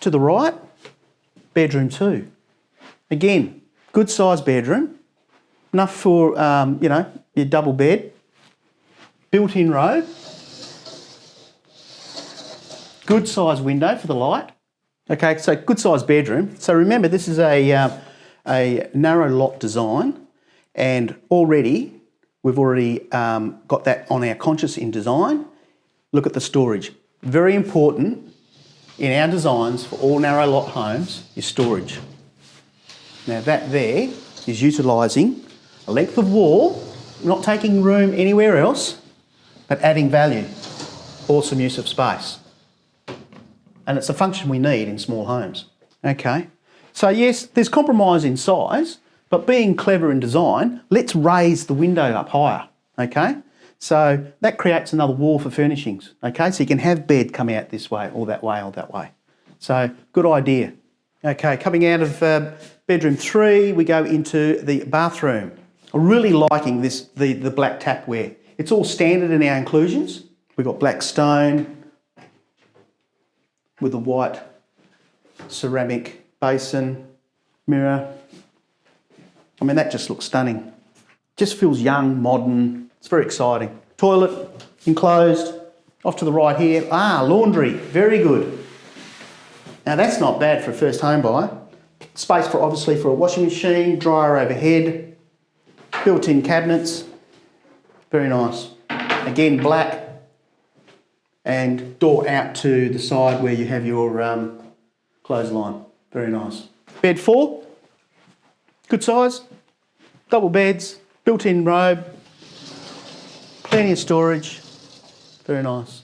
To the right, bedroom 2. Again, good sized bedroom, enough for, you know, your double bed, built-in robe, good sized window for the light. Okay, so good sized bedroom. So remember, this is a narrow lot design, and we've already got that on our conscious in design. Look at the storage. Very important in our designs for all narrow lot homes is storage. Now that there is utilising a length of wall, not taking room anywhere else, but adding value. Awesome use of space. And it's a function we need in small homes. Okay, so yes, there's compromise in size, but being clever in design, let's raise the window up higher, okay? So that creates another wall for furnishings, okay? So you can have bed come out this way, or that way, or that way. So good idea. Okay, coming out of bedroom 3, we go into the bathroom. I'm really liking this, the black tapware. It's all standard in our inclusions. We've got black stone with a white ceramic basin, mirror. I mean, that just looks stunning. Just feels young, modern. It's very exciting. Toilet, enclosed. Off to the right here. Laundry. Very good. Now, that's not bad for a first home buyer. Space for, obviously, for a washing machine, dryer overhead, built-in cabinets. Very nice. Again, black. And door out to the side where you have your clothesline. Very nice. Bed 4. Good size. Double beds. Built-in robe. Plenty of storage. Very nice.